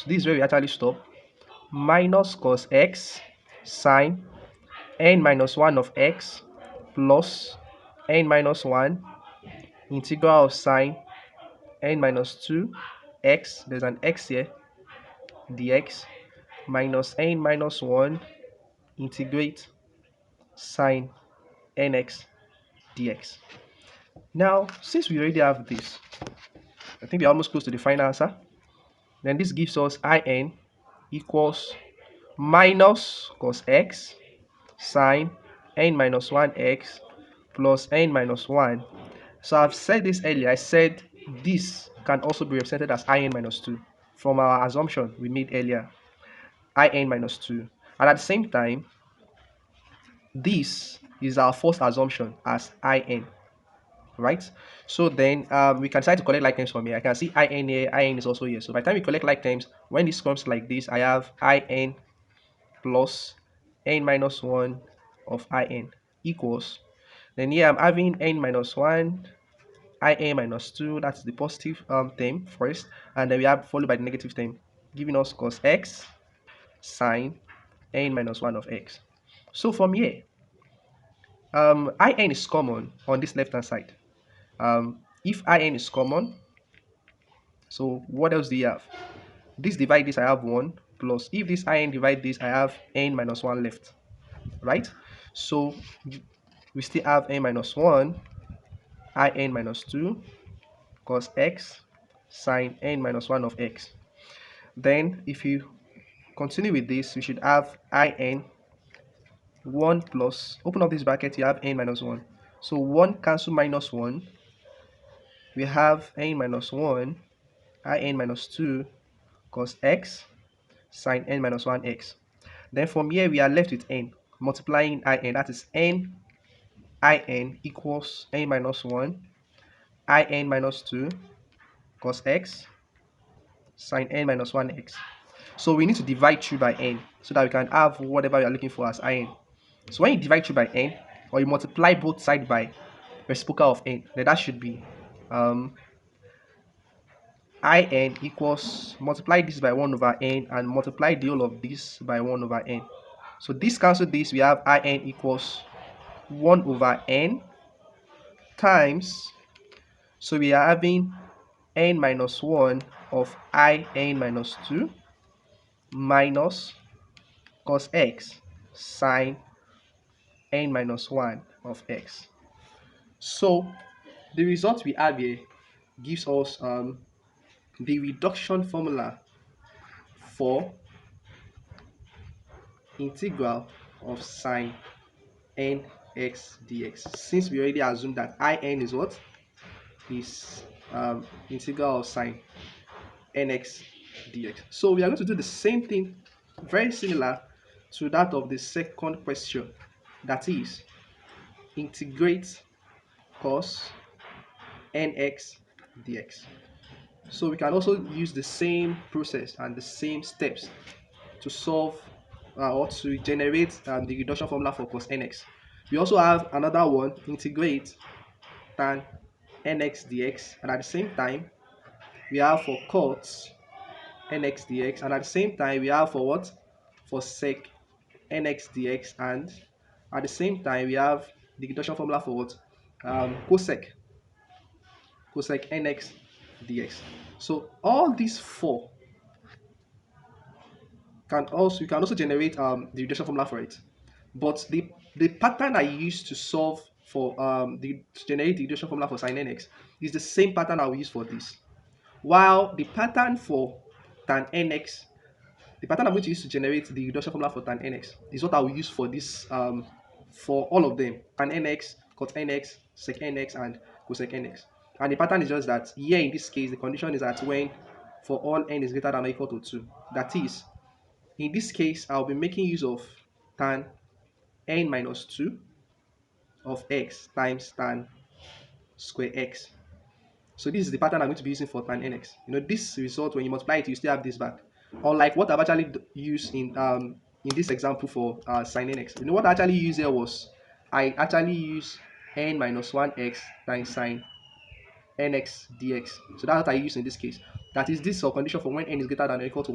this is where we actually stop, minus cos x sine n minus 1 of x plus n minus 1 integral of sine n minus 2 x, there's an x here, dx minus n minus 1 integrate sine nx dx. Now, since we already have this, I think we're almost close to the final answer. Then this gives us in equals minus cos x sine n minus 1x plus n minus 1. So I've said this earlier. I said this can also be represented as in minus 2 from our assumption we made earlier, in minus 2. And at the same time, this is our first assumption as in, right? So then we can try to collect like terms from here. I can see in here, in is also here. So by the time we collect like terms, when this comes like this, I have in plus n minus 1 of in equals, then here I'm having n minus 1, in minus 2, that's the positive term first, and then we have followed by the negative term, giving us cos x sine n minus 1 of x. So from here, in is common on this left hand side. If in is common, so what else do you have? This divide this, I have 1, plus if this in divide this, I have n minus 1 left, right? So we still have n minus 1, in minus 2 cos x sine n minus 1 of x. Then if you continue with this, we should have in 1 plus, open up this bracket, you have n minus 1. So 1 cancel minus 1, we have n minus 1, in minus 2 cos x sine n minus 1x. Then from here, we are left with n, multiplying in, that is n in equals n minus 1, in minus 2 cos x sine n minus 1x. So we need to divide through by n so that we can have whatever we are looking for as in. So when you divide through by n, or you multiply both sides by reciprocal of n, then that should be in equals, multiply this by 1 over n and multiply the whole of this by 1 over n. So this cancel this, we have in equals 1 over n times, so we are having n minus 1 of in minus 2 minus cos x sine n minus 1 of x. So the result we have here gives us the reduction formula for integral of sine nx dx, since we already assumed that in is what is integral of sine nx dx. So we are going to do the same thing, very similar to that of the second question, that is integrate cos nx dx. So we can also use the same process and the same steps to solve or to generate the reduction formula for cos nx. We also have another one, integrate tan nx dx, and at the same time we have for cos nx dx, and at the same time we have for what, for sec nx dx, and at the same time we have the reduction formula for what, cosec nx dx. So all these four you can also generate the reduction formula for it, but the pattern I used to solve for to generate the reduction formula for sin nx is the same pattern I will use for this, while the pattern for tan nx, the pattern I'm going to use to generate the reduction formula for tan nx is what I will use for this, for all of them, tan nx, cot nx, sec nx, and cosec nx. And the pattern is just that here in this case the condition is that when for all n is greater than or equal to 2, that is, in this case I'll be making use of tan n minus 2 of x times tan square x. So this is the pattern I'm going to be using for tan nx. This result, when you multiply it, you still have this back. Unlike what I've actually used in this example for sin nx. What I actually used here was, I actually use n minus 1x times sin nx dx. So that's what I use in this case. That is, this condition for when n is greater than or equal to